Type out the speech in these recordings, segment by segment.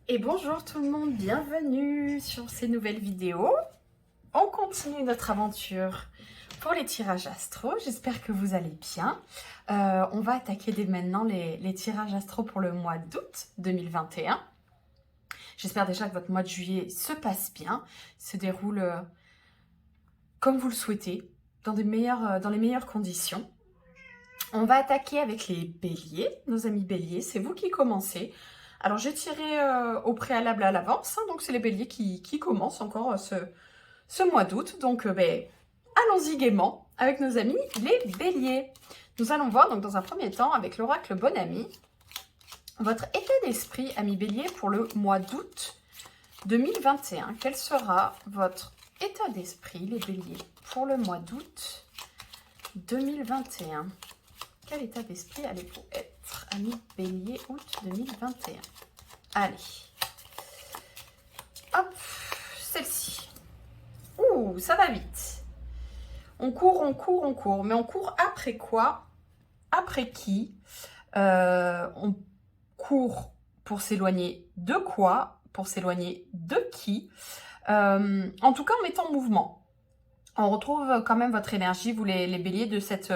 Et bonjour tout le monde, bienvenue sur ces nouvelles vidéos. On continue notre aventure pour les tirages astro. J'espère que vous allez bien. On va attaquer dès maintenant les tirages astro pour le mois d'août 2021. J'espère déjà que votre mois de juillet se passe bien, se déroule comme vous le souhaitez, dans les meilleures conditions. On va attaquer avec les béliers, nos amis béliers, c'est vous qui commencez. Alors j'ai tiré au préalable à l'avance, donc c'est les béliers qui commencent encore ce mois d'août. Donc allons-y gaiement avec nos amis les béliers. Nous allons voir donc dans un premier temps avec l'oracle Bon Ami, votre état d'esprit, amis béliers, pour le mois d'août 2021. Quel sera votre état d'esprit, les béliers, pour le mois d'août 2021? Quel état d'esprit allez-vous être, amis bélier, août 2021? Allez. Hop, celle-ci. Ouh, ça va vite. On court. Mais on court après quoi? Après qui? On court pour s'éloigner de quoi? Pour s'éloigner de qui? En tout cas, on met en mouvement. On retrouve quand même votre énergie, vous les béliers, de cette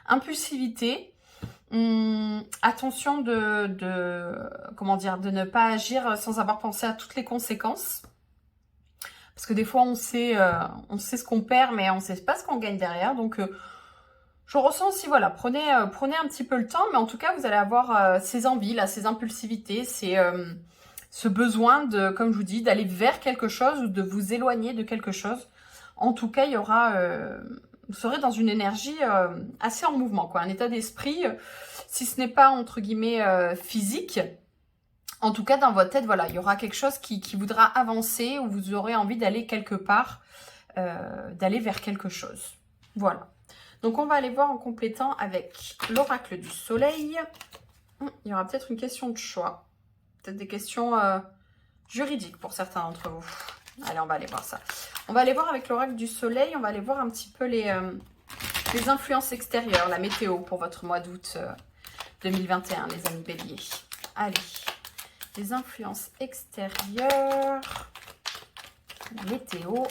impulsivité. Attention de ne pas agir sans avoir pensé à toutes les conséquences. Parce que des fois, on sait ce qu'on perd, mais on ne sait pas ce qu'on gagne derrière. Donc, je ressens aussi, voilà, prenez un petit peu le temps, mais en tout cas, vous allez avoir ces envies, là, ces impulsivités, ce besoin de, comme je vous dis, d'aller vers quelque chose ou de vous éloigner de quelque chose. En tout cas, il y aura... vous serez dans une énergie assez en mouvement, quoi. Un état d'esprit, si ce n'est pas, entre guillemets, physique, en tout cas, dans votre tête, voilà, il y aura quelque chose qui voudra avancer ou vous aurez envie d'aller quelque part, d'aller vers quelque chose. Voilà. Donc, on va aller voir en complétant avec l'oracle du soleil. Il y aura peut-être une question de choix. Peut-être des questions juridiques pour certains d'entre vous. Allez, on va aller voir ça. On va aller voir avec l'oracle du soleil, on va aller voir un petit peu les influences extérieures, la météo pour votre mois d'août 2021, les amis béliers. Allez, les influences extérieures, la météo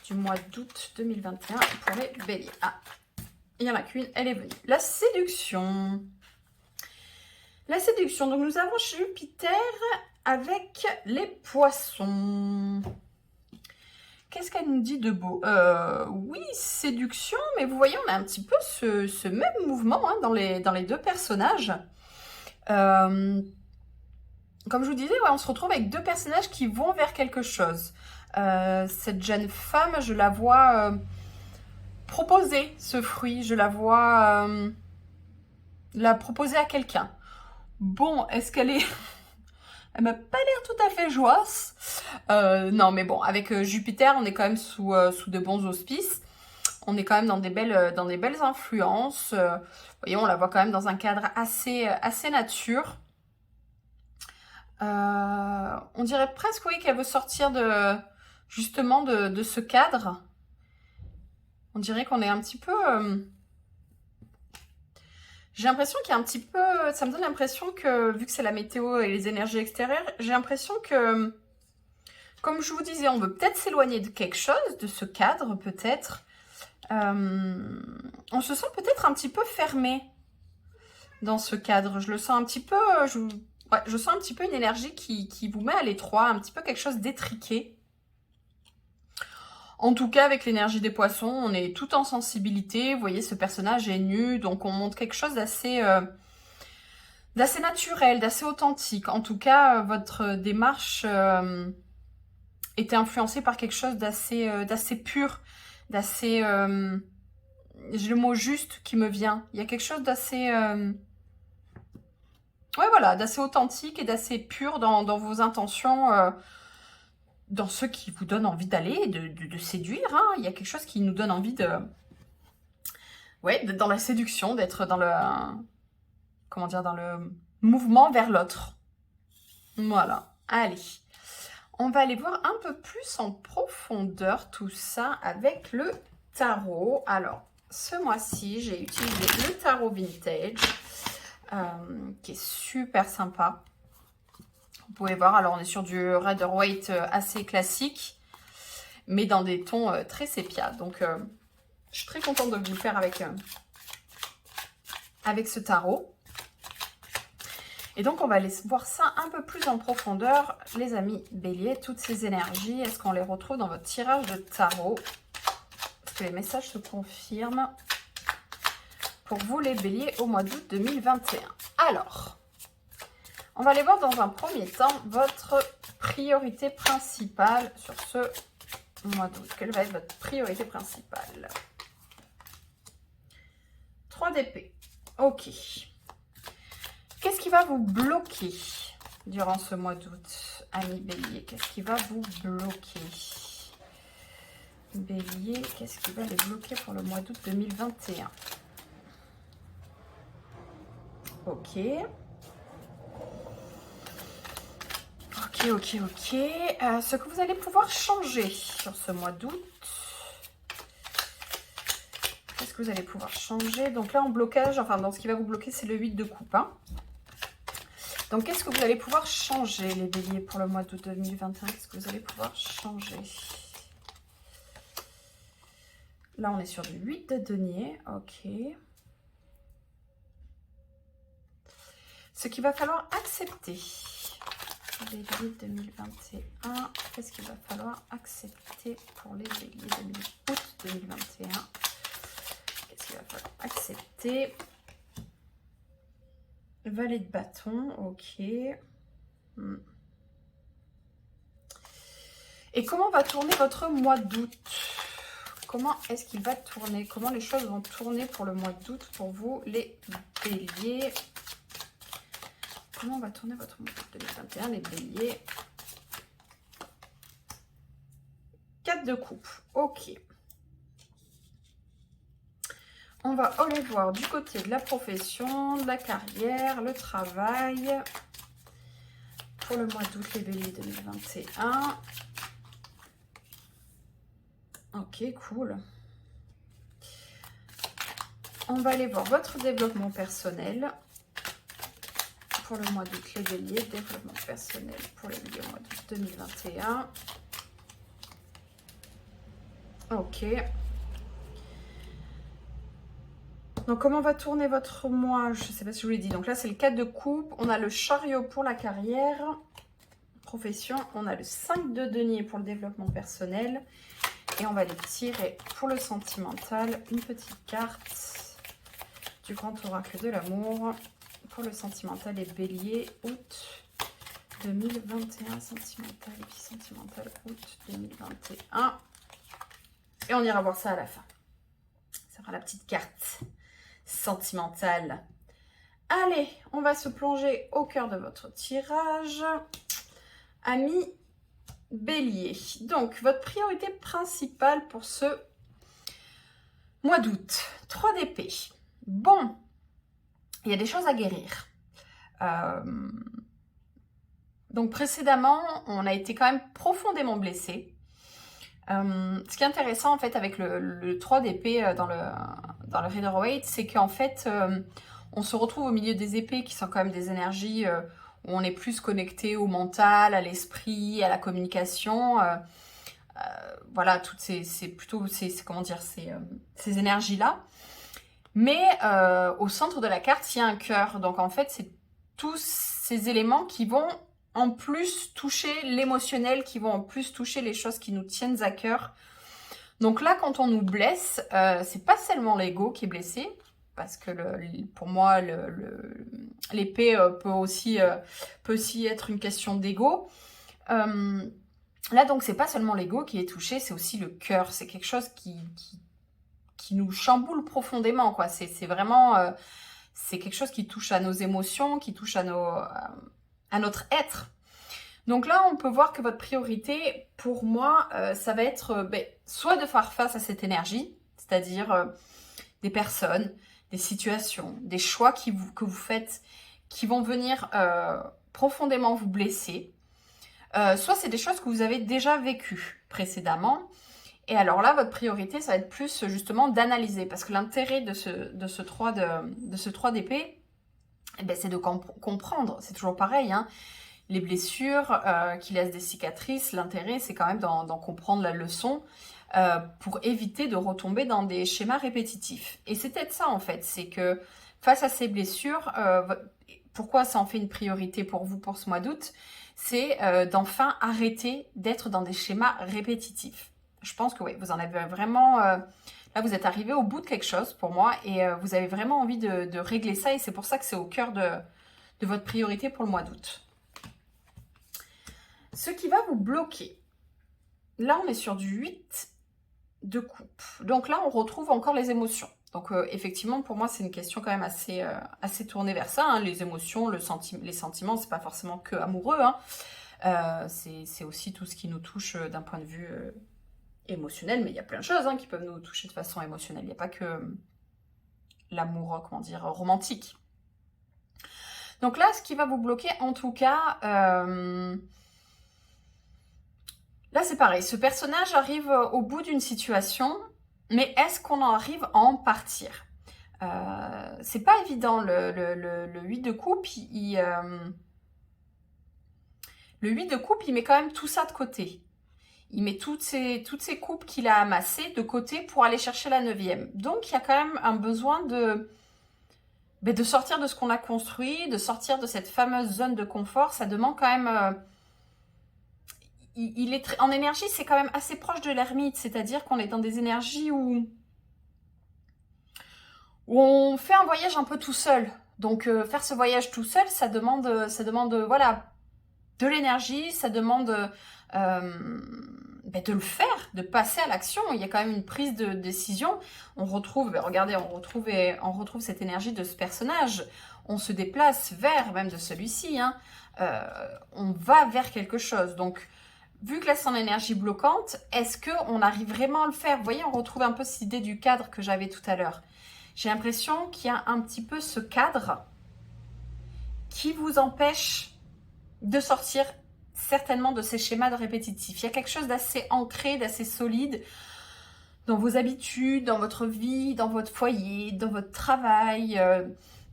du mois d'août 2021 pour les béliers. Ah, il n'y en a qu'une, elle est venue. La séduction. La séduction, donc nous avons Jupiter avec les poissons. Qu'est-ce qu'elle nous dit de beau? Oui, séduction, mais vous voyez, on a un petit peu ce même mouvement hein, dans les deux personnages. Comme je vous disais, ouais, on se retrouve avec deux personnages qui vont vers quelque chose. Cette jeune femme, je la vois proposer ce fruit, je la vois la proposer à quelqu'un. Bon, est-ce qu'elle est... Elle m'a pas l'air tout à fait joyeuse. Non, mais bon, avec Jupiter, on est quand même sous de bons auspices. On est quand même dans des belles influences. Vous voyez, on la voit quand même dans un cadre assez nature. On dirait presque, oui, qu'elle veut sortir justement de ce cadre. On dirait qu'on est un petit peu... J'ai l'impression qu'il y a un petit peu... Ça me donne l'impression que, vu que c'est la météo et les énergies extérieures, j'ai l'impression que, comme je vous disais, on veut peut-être s'éloigner de quelque chose, de ce cadre peut-être. On se sent peut-être un petit peu fermé dans ce cadre. Je le sens un petit peu... je sens un petit peu une énergie qui vous met à l'étroit, un petit peu quelque chose d'étriqué. En tout cas, avec l'énergie des poissons, on est tout en sensibilité. Vous voyez, ce personnage est nu, donc on montre quelque chose d'assez naturel, d'assez authentique. En tout cas, votre démarche était influencée par quelque chose d'assez pur, d'assez... j'ai le mot juste qui me vient. Il y a quelque chose d'assez... ouais, voilà, d'assez authentique et d'assez pur dans vos intentions... dans ce qui vous donne envie d'aller, de séduire. Hein. Il y a quelque chose qui nous donne envie de... Ouais, d'être dans la séduction, d'être dans le... Comment dire? Dans le mouvement vers l'autre. Voilà. Allez. On va aller voir un peu plus en profondeur tout ça avec le tarot. Alors, ce mois-ci, j'ai utilisé le tarot vintage, qui est super sympa. Vous pouvez voir, alors on est sur du Rider-Waite assez classique, mais dans des tons très sépia. Donc, je suis très contente de vous le faire avec ce tarot. Et donc, on va aller voir ça un peu plus en profondeur, les amis béliers. Toutes ces énergies, est-ce qu'on les retrouve dans votre tirage de tarot? Est-ce que les messages se confirment pour vous, les béliers, au mois d'août 2021? Alors, on va aller voir dans un premier temps votre priorité principale sur ce mois d'août. Quelle va être votre priorité principale? 3 d'épée. Ok. Qu'est-ce qui va vous bloquer durant ce mois d'août, amis bélier? Qu'est-ce qui va vous bloquer? Bélier, qu'est-ce qui va les bloquer pour le mois d'août 2021? Ok. Ok. Ce que vous allez pouvoir changer sur ce mois d'août. Qu'est-ce que vous allez pouvoir changer? Donc là, en blocage, enfin, dans ce qui va vous bloquer, c'est le 8 de coupe. Hein. Donc, qu'est-ce que vous allez pouvoir changer, les béliers, pour le mois d'août 2021? Qu'est-ce que vous allez pouvoir changer? Là, on est sur du 8 de denier. Ok. Ce qu'il va falloir accepter. Bélier 2021. Qu'est-ce qu'il va falloir accepter pour les béliers août 2021? Qu'est-ce qu'il va falloir accepter? Valet de bâton, ok. Et comment va tourner votre mois d'août? Comment est-ce qu'il va tourner? Comment les choses vont tourner pour le mois d'août pour vous, les béliers? Comment va tourner votre mois d'août 2021, les béliers? 4 de coupe, ok. On va aller voir du côté de la profession, de la carrière, le travail. Pour le mois d'août, les béliers 2021. Ok, cool. On va aller voir votre développement personnel. Pour le mois d'août, les béliers, développement personnel pour les béliers au mois d'août 2021. Ok. Donc, comment va tourner votre mois? Je ne sais pas si je vous l'ai dit. Donc là, c'est le 4 de coupe. On a le chariot pour la carrière, profession. On a le 5 de denier pour le développement personnel. Et on va les tirer pour le sentimental. Une petite carte du grand oracle de l'amour. Pour le sentimental et bélier, août 2021. Sentimental et puis sentimental, août 2021. Et on ira voir ça à la fin. Ça sera la petite carte sentimentale. Allez, on va se plonger au cœur de votre tirage. Amis bélier. Donc, votre priorité principale pour ce mois d'août. 3 d'épée. Bon, il y a des choses à guérir. Donc, précédemment, on a été quand même profondément blessé. Ce qui est intéressant en fait avec le 3 d'épée dans le Rider-Waite, c'est qu'en fait on se retrouve au milieu des épées qui sont quand même des énergies où on est plus connecté au mental, à l'esprit, à la communication. Voilà, toutes ces énergies-là. Mais au centre de la carte, il y a un cœur. Donc en fait, c'est tous ces éléments qui vont en plus toucher l'émotionnel, qui vont en plus toucher les choses qui nous tiennent à cœur. Donc là, quand on nous blesse, c'est pas seulement l'ego qui est blessé, parce que pour moi, l'épée peut aussi être une question d'ego. Là, donc, c'est pas seulement l'ego qui est touché, c'est aussi le cœur. C'est quelque chose qui nous chamboule profondément, quoi. C'est vraiment... c'est quelque chose qui touche à nos émotions, qui touche à notre être. Donc là, on peut voir que votre priorité, pour moi, ça va être soit de faire face à cette énergie, c'est-à-dire des personnes, des situations, des choix que vous faites qui vont venir profondément vous blesser. Soit c'est des choses que vous avez déjà vécues précédemment. Et alors là, votre priorité, ça va être plus justement d'analyser. Parce que l'intérêt de ce 3 d'épée, c'est de comprendre. C'est toujours pareil, hein. les blessures, qui laissent des cicatrices. L'intérêt, c'est quand même d'en comprendre la leçon pour éviter de retomber dans des schémas répétitifs. Et c'est peut-être ça, en fait, c'est que face à ces blessures, pourquoi ça en fait une priorité pour vous pour ce mois d'août, c'est d'enfin arrêter d'être dans des schémas répétitifs. Je pense que oui, vous en avez vraiment... là, vous êtes arrivé au bout de quelque chose pour moi et vous avez vraiment envie de régler ça et c'est pour ça que c'est au cœur de votre priorité pour le mois d'août. Ce qui va vous bloquer, là on est sur du 8 de coupe. Donc là on retrouve encore les émotions. Donc effectivement pour moi c'est une question quand même assez tournée vers ça. Hein. Les émotions, les sentiments, c'est pas forcément que amoureux. Hein. C'est aussi tout ce qui nous touche d'un point de vue émotionnel. Mais il y a plein de choses qui peuvent nous toucher de façon émotionnelle. Il n'y a pas que l'amour, comment dire, romantique. Donc là, ce qui va vous bloquer, en tout cas, là c'est pareil. Ce personnage arrive au bout d'une situation, mais est-ce qu'on en arrive à en partir? C'est pas évident. Le 8 de coupe, le 8 de coupe, il met quand même tout ça de côté. Il met toutes ces coupes qu'il a amassées de côté pour aller chercher la 9e. Donc, il y a quand même un besoin de sortir de ce qu'on a construit, de sortir de cette fameuse zone de confort. Ça demande quand même... il est en énergie, c'est quand même assez proche de l'ermite. C'est-à-dire qu'on est dans des énergies où on fait un voyage un peu tout seul. Donc, faire ce voyage tout seul, ça demande voilà, de l'énergie, ça demande... de le faire, de passer à l'action. Il y a quand même une prise de décision. On retrouve, regardez, on retrouve cette énergie de ce personnage. On se déplace vers, même de celui-ci, on va vers quelque chose. Donc, vu que là, c'est en énergie bloquante, est-ce qu'on arrive vraiment à le faire? Vous voyez, on retrouve un peu cette idée du cadre que j'avais tout à l'heure. J'ai l'impression qu'il y a un petit peu ce cadre qui vous empêche de sortir certainement de ces schémas de répétitifs. Il y a quelque chose d'assez ancré, d'assez solide dans vos habitudes, dans votre vie, dans votre foyer, dans votre travail,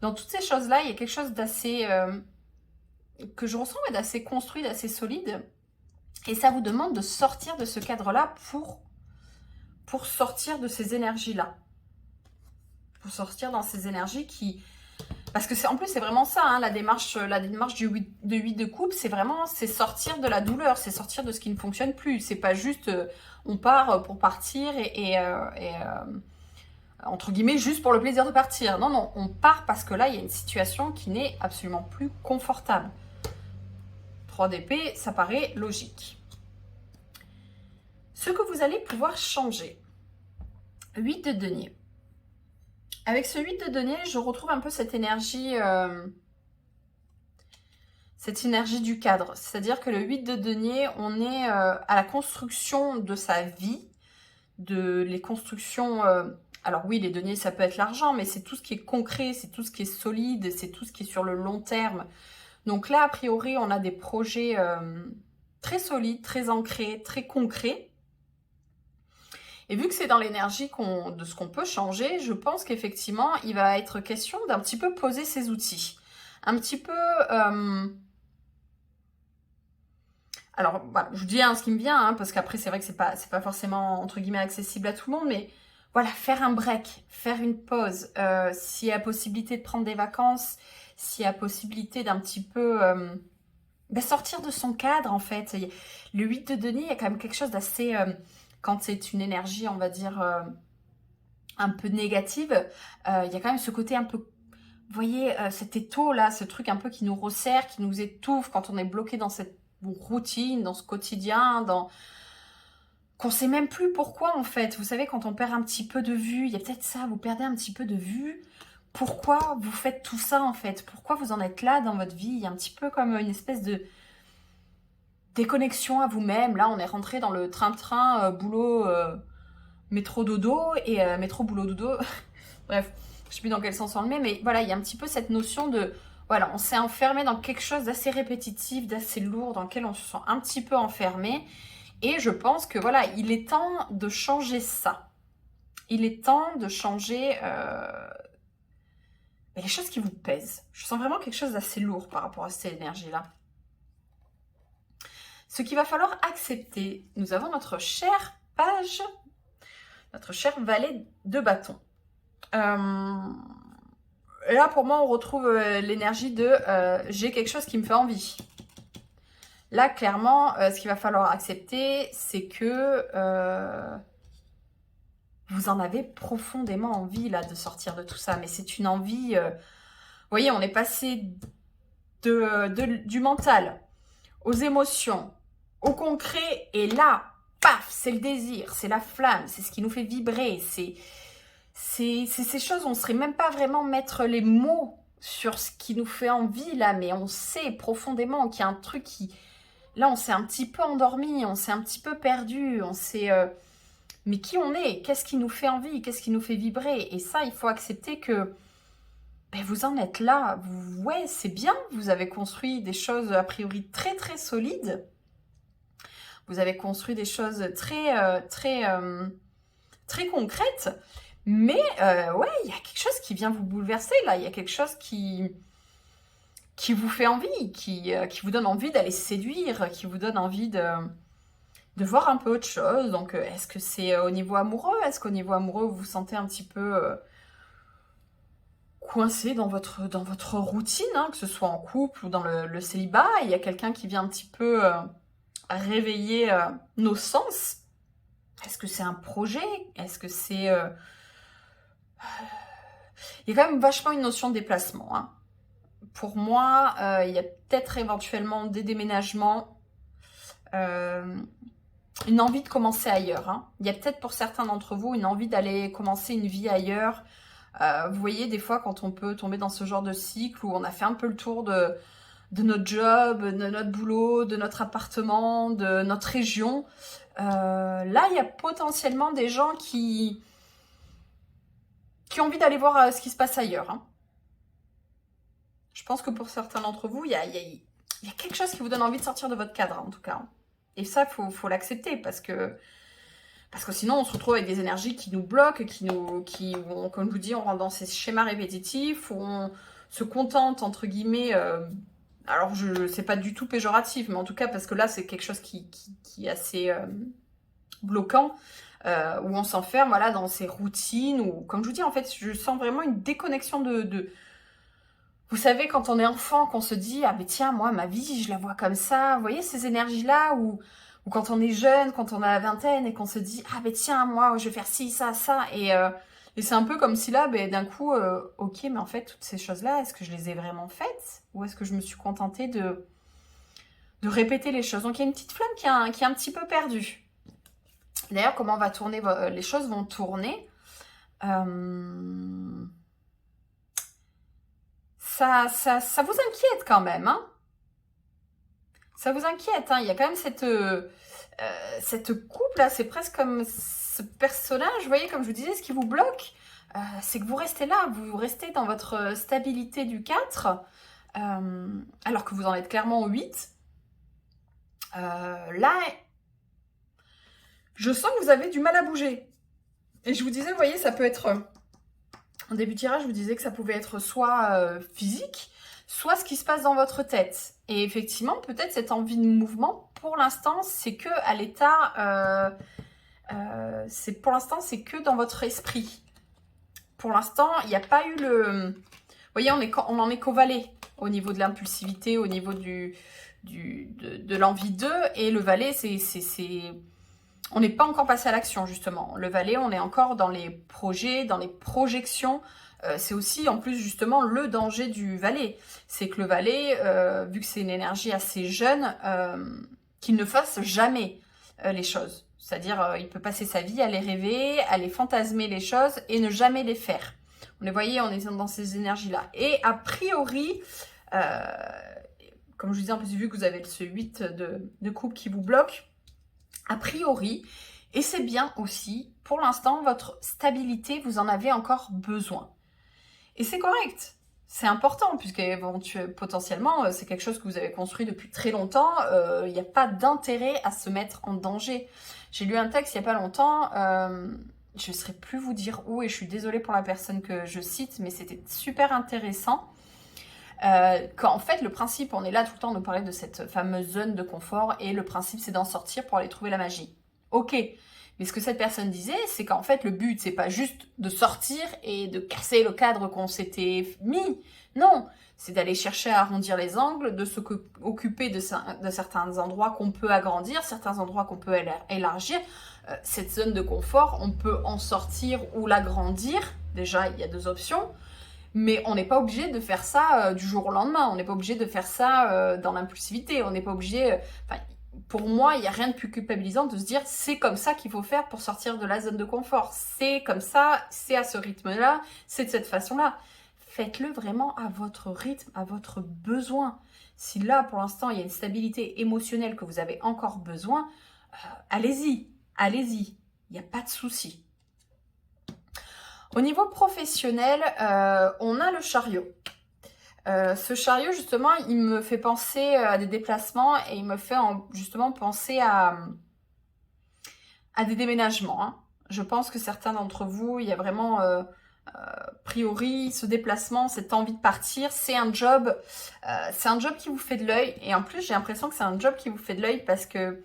dans toutes ces choses-là, il y a quelque chose d'assez, que je ressens, d'assez construit, d'assez solide. Et ça vous demande de sortir de ce cadre-là pour sortir de ces énergies-là. Pour sortir dans ces énergies qui... Parce que en plus, c'est vraiment ça, la démarche du 8 de coupe, c'est sortir de la douleur, c'est sortir de ce qui ne fonctionne plus. C'est pas juste, on part pour partir et entre guillemets, juste pour le plaisir de partir. Non, non, on part parce que là, il y a une situation qui n'est absolument plus confortable. 3 d'épée, ça paraît logique. Ce que vous allez pouvoir changer. 8 de denier. Avec ce 8 de denier, je retrouve un peu cette énergie du cadre. C'est-à-dire que le 8 de denier, on est à la construction de sa vie, les constructions... alors oui, les deniers, ça peut être l'argent, mais c'est tout ce qui est concret, c'est tout ce qui est solide, c'est tout ce qui est sur le long terme. Donc là, a priori, on a des projets très solides, très ancrés, très concrets. Et vu que c'est dans l'énergie de ce qu'on peut changer, je pense qu'effectivement, il va être question d'un petit peu poser ses outils. Un petit peu... Alors, voilà, je vous dis ce qui me vient, parce qu'après, c'est vrai que c'est pas forcément, entre guillemets, accessible à tout le monde, mais voilà, faire un break, faire une pause. S'il y a possibilité de prendre des vacances, s'il y a possibilité d'un petit peu... sortir de son cadre, en fait. Le 8 de denier, il y a quand même quelque chose d'assez... quand c'est une énergie, on va dire, un peu négative, il y a quand même ce côté un peu, vous voyez, cet étau-là, ce truc un peu qui nous resserre, qui nous étouffe quand on est bloqué dans cette routine, dans ce quotidien, qu'on ne sait même plus pourquoi, en fait. Vous savez, quand on perd un petit peu de vue, il y a peut-être ça, vous perdez un petit peu de vue. Pourquoi vous faites tout ça, en fait? Pourquoi vous en êtes là dans votre vie? Il y a un petit peu comme une espèce de... déconnexion à vous-même. Là, on est rentré dans le train-train, boulot, métro, dodo, et métro, boulot, dodo. Bref, je sais plus dans quel sens on le met, mais voilà, il y a un petit peu cette notion de... Voilà, on s'est enfermé dans quelque chose d'assez répétitif, d'assez lourd, dans lequel on se sent un petit peu enfermé. Et je pense que, voilà, il est temps de changer ça. Il est temps de changer les choses qui vous pèsent. Je sens vraiment quelque chose d'assez lourd par rapport à cette énergie-là. Ce qu'il va falloir accepter, nous avons notre chère page, notre cher valet de bâton. Là, pour moi, on retrouve l'énergie de j'ai quelque chose qui me fait envie. Là, clairement, ce qu'il va falloir accepter, c'est que vous en avez profondément envie là de sortir de tout ça. Mais c'est une envie... vous voyez, on est passé du mental aux émotions, au concret. Et là, paf, c'est le désir, c'est la flamme, c'est ce qui nous fait vibrer. C'est ces choses, on ne saurait même pas vraiment mettre les mots sur ce qui nous fait envie là. Mais on sait profondément qu'il y a un truc qui... Là, on s'est un petit peu endormi, on s'est un petit peu perdu, on s'est... mais qui on est? Qu'est-ce qui nous fait envie? Qu'est-ce qui nous fait vibrer? Et ça, il faut accepter que ben, vous en êtes là. Ouais, c'est bien, vous avez construit des choses a priori très très solides. Vous avez construit des choses très concrètes. Mais ouais, il y a quelque chose qui vient vous bouleverser là. Il y a quelque chose qui vous fait envie, qui vous donne envie d'aller séduire, qui vous donne envie de voir un peu autre chose. Donc, est-ce que c'est au niveau amoureux? Est-ce qu'au niveau amoureux, vous vous sentez un petit peu coincé dans votre routine, hein, que ce soit en couple ou dans le célibat? Il y a quelqu'un qui vient un petit peu réveiller nos sens. Est-ce que c'est un projet? Est-ce que c'est... Il y a quand même vachement une notion de déplacement, hein. Pour moi, il y a peut-être éventuellement des déménagements, une envie de commencer ailleurs, hein. Il y a peut-être pour certains d'entre vous une envie d'aller commencer une vie ailleurs. Vous voyez, des fois, quand on peut tomber dans ce genre de cycle où on a fait un peu le tour de notre job, de notre boulot, de notre appartement, de notre région, là, il y a potentiellement des gens qui ont envie d'aller voir ce qui se passe ailleurs, hein. Je pense que pour certains d'entre vous, il y a quelque chose qui vous donne envie de sortir de votre cadre, en tout cas. Et ça, faut l'accepter, parce que sinon, on se retrouve avec des énergies qui nous bloquent, comme je vous dis, on rentre dans ces schémas répétitifs, où on se contente, entre guillemets... alors, c'est pas du tout péjoratif, mais en tout cas, parce que là, c'est quelque chose qui est assez bloquant, où on s'enferme, voilà, dans ces routines, où, comme je vous dis, en fait, je sens vraiment une déconnexion de... Vous savez, quand on est enfant, qu'on se dit « Ah, mais tiens, moi, ma vie, je la vois comme ça. » Vous voyez, ces énergies-là, ou quand on est jeune, quand on a la vingtaine, et qu'on se dit « Ah, mais tiens, moi, je vais faire ci, ça, ça. » Et c'est un peu comme si là, ben, d'un coup, ok, mais en fait, toutes ces choses-là, est-ce que je les ai vraiment faites? Ou est-ce que je me suis contentée de répéter les choses? Donc, il y a une petite flamme qui est un petit peu perdue. D'ailleurs, comment va tourner, les choses vont tourner. Ça vous inquiète quand même, hein? Ça vous inquiète, hein? Il y a quand même cette coupe là, c'est presque comme ce personnage, vous voyez, comme je vous disais, ce qui vous bloque, c'est que vous restez là, vous restez dans votre stabilité du 4, alors que vous en êtes clairement au 8. Là, je sens que vous avez du mal à bouger. Et je vous disais, vous voyez, ça peut être... En début de tirage, je vous disais que ça pouvait être soit physique, soit ce qui se passe dans votre tête. Et effectivement, peut-être cette envie de mouvement, pour l'instant, c'est que à l'état... pour l'instant, c'est que dans votre esprit. Pour l'instant, il n'y a pas eu le... Vous voyez, on en est qu'au valet, au niveau de l'impulsivité, au niveau de l'envie d'eux. Et le valet, on n'est pas encore passé à l'action, justement. Le valet, on est encore dans les projets, dans les projections. C'est aussi, en plus, justement, le danger du valet. C'est que le valet, vu que c'est une énergie assez jeune, qu'il ne fasse jamais les choses. C'est-à-dire, il peut passer sa vie à les rêver, à les fantasmer les choses et ne jamais les faire. On les voyez, on est dans ces énergies-là. Et a priori, comme je vous disais, en plus, vu que vous avez ce 8 de coupe qui vous bloque, a priori, et c'est bien aussi, pour l'instant, votre stabilité, vous en avez encore besoin. Et c'est correct, c'est important, puisque potentiellement, c'est quelque chose que vous avez construit depuis très longtemps, il n'y a pas d'intérêt à se mettre en danger. J'ai lu un texte il n'y a pas longtemps, je ne saurais plus vous dire où, et je suis désolée pour la personne que je cite, mais c'était super intéressant. Quand en fait, le principe, on est là tout le temps à nous parler de cette fameuse zone de confort et le principe, c'est d'en sortir pour aller trouver la magie. Ok, mais ce que cette personne disait, c'est qu'en fait, le but, c'est pas juste de sortir et de casser le cadre qu'on s'était mis. Non, c'est d'aller chercher à arrondir les angles, de s'occuper de certains endroits qu'on peut agrandir, certains endroits qu'on peut élargir. Cette zone de confort, on peut en sortir ou l'agrandir. Déjà, il y a 2 options. Mais on n'est pas obligé de faire ça du jour au lendemain. On n'est pas obligé de faire ça dans l'impulsivité. On n'est pas obligé... pour moi, il n'y a rien de plus culpabilisant de se dire c'est comme ça qu'il faut faire pour sortir de la zone de confort. C'est comme ça, c'est à ce rythme-là, c'est de cette façon-là. Faites-le vraiment à votre rythme, à votre besoin. Si là, pour l'instant, il y a une stabilité émotionnelle que vous avez encore besoin, allez-y, allez-y. Il n'y a pas de souci. Au niveau professionnel, on a le chariot. Ce chariot, justement, il me fait penser à des déplacements et il me fait justement penser à des déménagements. Hein. Je pense que certains d'entre vous, il y a vraiment, a priori, ce déplacement, cette envie de partir, c'est un job qui vous fait de l'œil. Et en plus, j'ai l'impression que c'est un job qui vous fait de l'œil parce que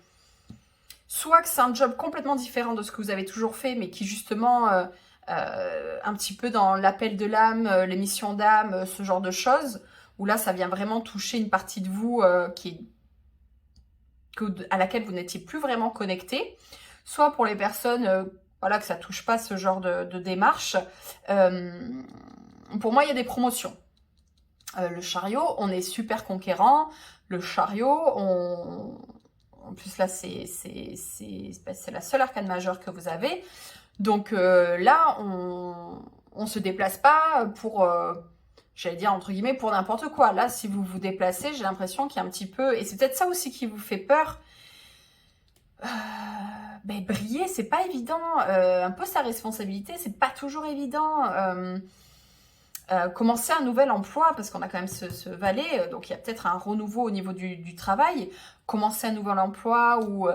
soit que c'est un job complètement différent de ce que vous avez toujours fait, mais qui justement... un petit peu dans l'appel de l'âme, les missions d'âme, ce genre de choses, où là, ça vient vraiment toucher une partie de vous à laquelle vous n'étiez plus vraiment connecté. Soit pour les personnes voilà, que ça touche pas ce genre de démarche. Pour moi, il y a des promotions. Le chariot, on est super conquérant. Le chariot, en plus là, c'est la seule arcane majeure que vous avez. Donc là, on se déplace pas pour, j'allais dire entre guillemets, pour n'importe quoi. Là, si vous vous déplacez, j'ai l'impression qu'il y a un petit peu, et c'est peut-être ça aussi qui vous fait peur, briller, c'est pas évident. Un poste à responsabilité, c'est pas toujours évident. Commencer un nouvel emploi, parce qu'on a quand même ce valet, donc il y a peut-être un renouveau au niveau du travail. Commencer un nouvel emploi ou...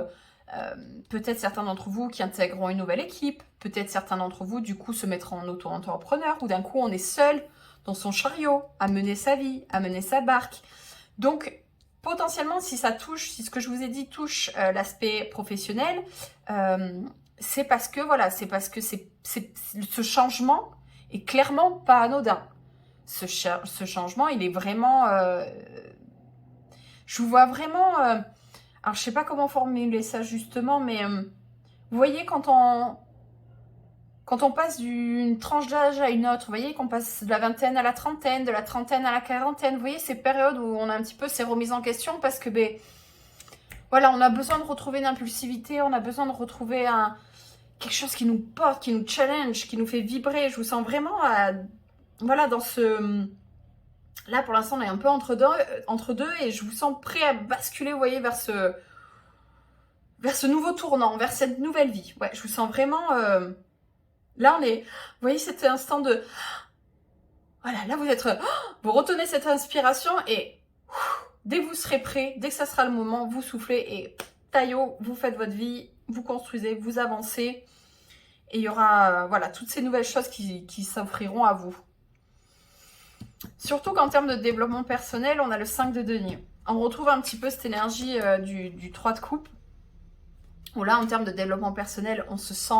peut-être certains d'entre vous qui intégreront une nouvelle équipe, peut-être certains d'entre vous du coup se mettront en auto-entrepreneur, ou d'un coup on est seul dans son chariot, à mener sa vie, à mener sa barque. Donc potentiellement si ça touche, si ce que je vous ai dit touche l'aspect professionnel, c'est parce que voilà, c'est parce que ce changement est clairement pas anodin. Ce changement, il est vraiment... je vous vois vraiment... alors, je sais pas comment formuler ça justement, mais vous voyez, quand on passe d'une tranche d'âge à une autre, vous voyez, qu'on passe de la vingtaine à la trentaine, de la trentaine à la quarantaine, vous voyez, ces périodes où on a un petit peu ces remises en question parce que, voilà, on a besoin de retrouver une impulsivité, on a besoin de retrouver quelque chose qui nous porte, qui nous challenge, qui nous fait vibrer. Je vous sens vraiment, voilà, dans ce... Là, pour l'instant, on est un peu entre deux et je vous sens prêt à basculer, vous voyez, vers ce nouveau tournant, vers cette nouvelle vie. Ouais, je vous sens vraiment... Là, on est... Vous voyez cet instant de... Voilà, là, vous retenez cette inspiration et dès que vous serez prêt, dès que ça sera le moment, vous soufflez et taillot, vous faites votre vie, vous construisez, vous avancez. Et il y aura, voilà, toutes ces nouvelles choses qui s'offriront à vous. Surtout qu'en termes de développement personnel, on a le 5 de denier. On retrouve un petit peu cette énergie du 3 de coupe. Où là, en termes de développement personnel, on se sent...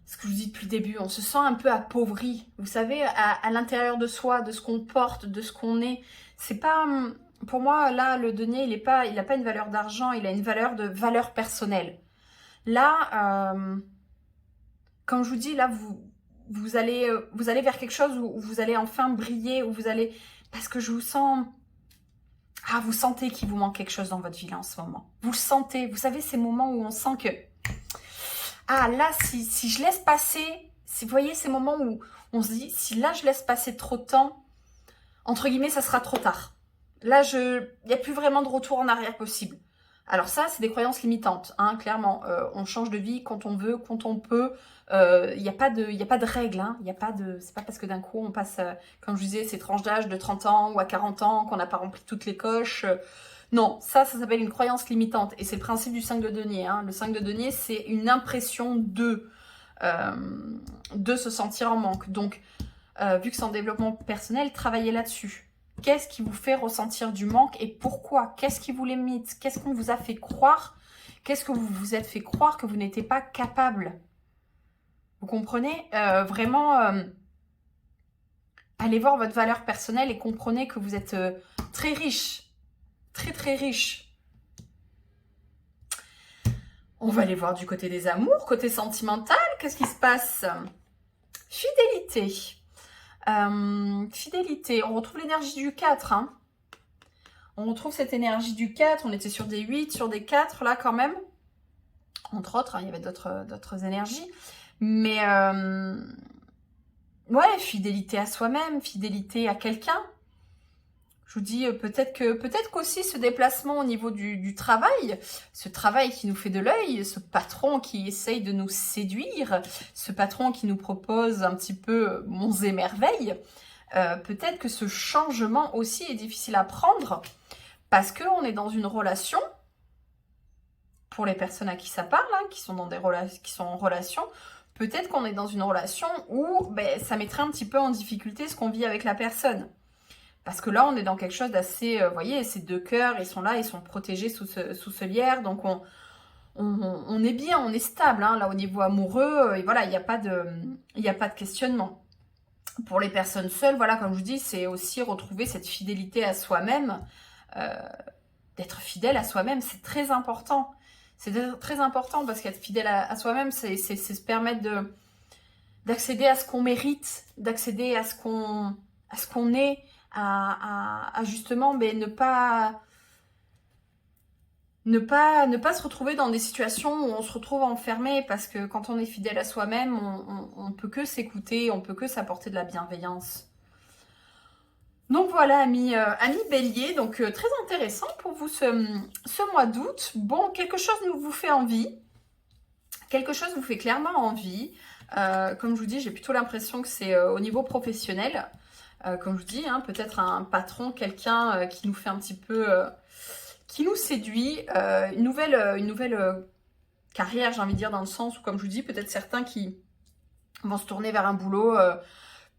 Ce que je vous dis depuis le début, on se sent un peu appauvri. Vous savez, à l'intérieur de soi, de ce qu'on porte, de ce qu'on est. C'est pas... Pour moi, là, le denier, il n'a pas une valeur d'argent, il a une valeur de valeur personnelle. Là, comme je vous dis, là, vous allez vers quelque chose où vous allez enfin briller, où vous allez... Parce que je vous sens... Ah, vous sentez qu'il vous manque quelque chose dans votre vie là, en ce moment. Vous le sentez. Vous savez, ces moments où on sent que... Ah, là, si je laisse passer... Vous voyez, ces moments où on se dit, si là, je laisse passer trop de temps, entre guillemets, ça sera trop tard. Là, il n'y a plus vraiment de retour en arrière possible. Alors ça, c'est des croyances limitantes, hein, clairement. On change de vie quand on veut, quand on peut. Il n'y a pas de règles, hein. C'est pas parce que d'un coup on passe, comme je disais, ces tranches d'âge de 30 ans ou à 40 ans qu'on n'a pas rempli toutes les coches. Non, ça s'appelle une croyance limitante. Et c'est le principe du 5 de denier. Hein. Le 5 de denier, c'est une impression de se sentir en manque. Donc, vu que c'est en développement personnel, travaillez là-dessus. Qu'est-ce qui vous fait ressentir du manque et pourquoi? Qu'est-ce qui vous limite? Qu'est-ce qu'on vous a fait croire? Qu'est-ce que vous vous êtes fait croire que vous n'étiez pas capable? Vous comprenez? Vraiment, allez voir votre valeur personnelle et comprenez que vous êtes très riche. Très, très riche. On va aller voir du côté des amours, côté sentimental. Qu'est-ce qui se passe? Fidélité. Fidélité. On retrouve l'énergie du 4. Hein. On retrouve cette énergie du 4. On était sur des 8, sur des 4 là quand même. Entre autres, hein, il y avait d'autres énergies. Mais ouais, fidélité à soi-même, fidélité à quelqu'un. Je vous dis peut-être qu'aussi ce déplacement au niveau du travail, ce travail qui nous fait de l'œil, ce patron qui essaye de nous séduire, ce patron qui nous propose un petit peu monts et merveilles, peut-être que ce changement aussi est difficile à prendre parce qu'on est dans une relation, pour les personnes à qui ça parle, hein, qui sont en relation, peut-être qu'on est dans une relation où ça mettrait un petit peu en difficulté ce qu'on vit avec la personne. Parce que là, on est dans quelque chose d'assez... vous voyez, ces deux cœurs, ils sont là, ils sont protégés sous ce lierre. Donc, on est bien, on est stable. Hein, là, au niveau amoureux, et voilà, il n'y a pas de questionnement. Pour les personnes seules, voilà, comme je vous dis, c'est aussi retrouver cette fidélité à soi-même. D'être fidèle à soi-même, c'est très important. C'est très important parce qu'être fidèle à soi-même, c'est se permettre d'accéder à ce qu'on mérite, d'accéder à ce qu'on est, à justement ne pas se retrouver dans des situations où on se retrouve enfermé, parce que quand on est fidèle à soi-même, on peut que s'écouter, on peut que s'apporter de la bienveillance. Donc voilà, amis Bélier, donc très intéressant pour vous ce mois d'août. Bon, quelque chose vous fait envie, quelque chose vous fait clairement envie. Comme je vous dis, j'ai plutôt l'impression que c'est au niveau professionnel. Comme je vous dis, hein, peut-être un patron, quelqu'un qui nous fait un petit peu... qui nous séduit. Une nouvelle carrière, j'ai envie de dire, dans le sens où, comme je vous dis, peut-être certains qui vont se tourner vers un boulot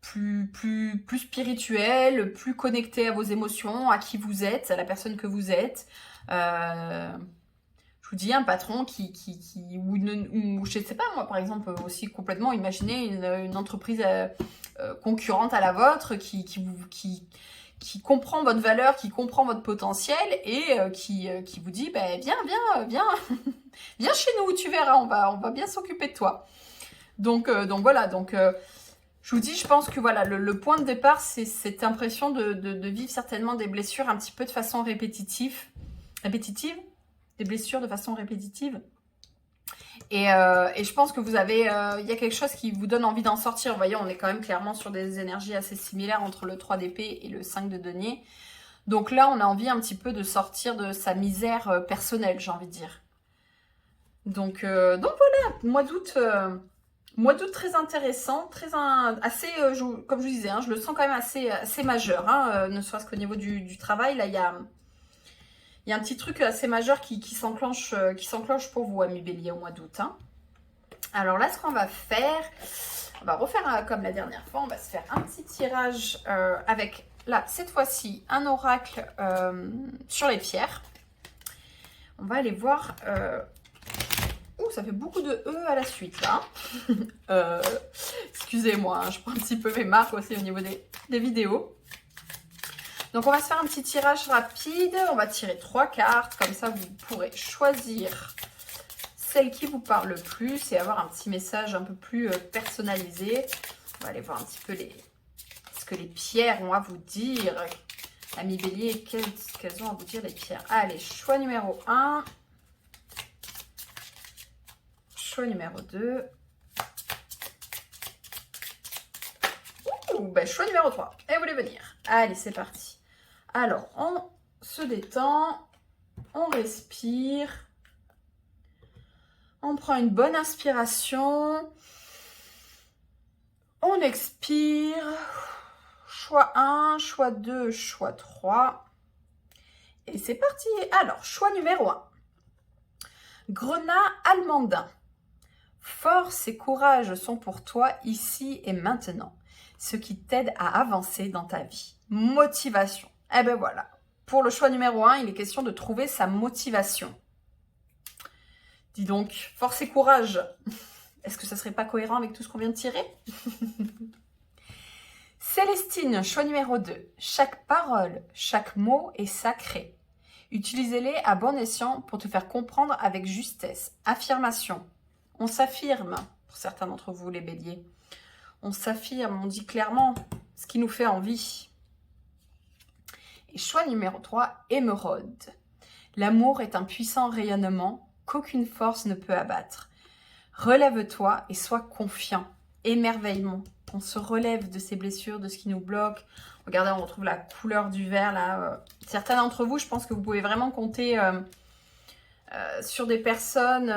plus spirituel, plus connecté à vos émotions, à qui vous êtes, à la personne que vous êtes. Je vous dis, un patron ou je sais pas, moi, par exemple, aussi complètement, imaginez une entreprise concurrente à la vôtre qui comprend votre valeur, qui comprend votre potentiel et qui vous dit, viens, viens chez nous, tu verras, on va bien s'occuper de toi. Donc voilà, je vous dis, je pense que voilà, le point de départ, c'est cette impression de vivre certainement des blessures un petit peu de façon répétitive, des blessures de façon répétitive. Et je pense que vous avez, il y a quelque chose qui vous donne envie d'en sortir. Vous voyez, on est quand même clairement sur des énergies assez similaires entre le 3 d'épée et le 5 de denier. Donc là, on a envie un petit peu de sortir de sa misère personnelle, j'ai envie de dire. Donc voilà, mois d'août très intéressant, assez, comme je vous disais, hein, je le sens quand même assez majeur, hein, ne serait-ce qu'au niveau du travail. Là, il y a un petit truc assez majeur qui s'enclenche pour vous, amis Bélier, au mois d'août. Hein. Alors là, ce qu'on va faire, on va refaire comme la dernière fois, on va se faire un petit tirage avec, là, cette fois-ci, un oracle sur les pierres. On va aller voir... Ouh, ça fait beaucoup de E à la suite, là. Excusez-moi, hein, je prends un petit peu mes marques aussi au niveau des vidéos. Donc, on va se faire un petit tirage rapide. On va tirer 3 cartes. Comme ça, vous pourrez choisir celle qui vous parle le plus et avoir un petit message un peu plus personnalisé. On va aller voir un petit peu ce que les pierres ont à vous dire. Amis Bélier, qu'elles ont à vous dire, les pierres. Allez, choix numéro 1. Choix numéro 2. Ouh, choix numéro 3. Et vous voulez venir. Allez, c'est parti. Alors, on se détend. On respire. On prend une bonne inspiration. On expire. Choix 1, choix 2, choix 3. Et c'est parti. Alors, choix numéro 1. Grenat almandin. Force et courage sont pour toi ici et maintenant. ce qui t'aide à avancer dans ta vie. Motivation. Eh ben voilà. Pour le choix numéro 1, il est question de trouver sa motivation. Dis donc, force et courage. Est-ce que ça serait pas cohérent avec tout ce qu'on vient de tirer? Célestine, choix numéro 2. Chaque parole, chaque mot est sacré. Utilisez-les à bon escient pour te faire comprendre avec justesse. Affirmation. On s'affirme, pour certains d'entre vous les béliers. On s'affirme, on dit clairement ce qui nous fait envie. Et choix numéro 3, émeraude. L'amour est un puissant rayonnement qu'aucune force ne peut abattre. Relève-toi et sois confiant. Émerveillement. On se relève de ces blessures, de ce qui nous bloque. Regardez, on retrouve la couleur du vert là. Certains d'entre vous, je pense que vous pouvez vraiment compter sur des personnes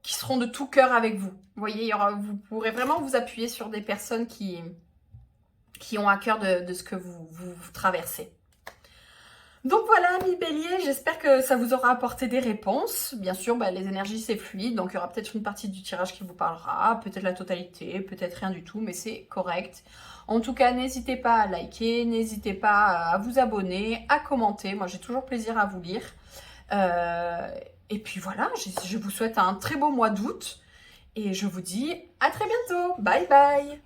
qui seront de tout cœur avec vous. Vous voyez, vous pourrez vraiment vous appuyer sur des personnes qui ont à cœur de ce que vous traversez. Donc voilà, amis béliers, j'espère que ça vous aura apporté des réponses. Bien sûr, les énergies, c'est fluide, donc il y aura peut-être une partie du tirage qui vous parlera, peut-être la totalité, peut-être rien du tout, mais c'est correct. En tout cas, n'hésitez pas à liker, n'hésitez pas à vous abonner, à commenter. Moi, j'ai toujours plaisir à vous lire. Et puis voilà, je vous souhaite un très beau mois d'août et je vous dis à très bientôt. Bye bye!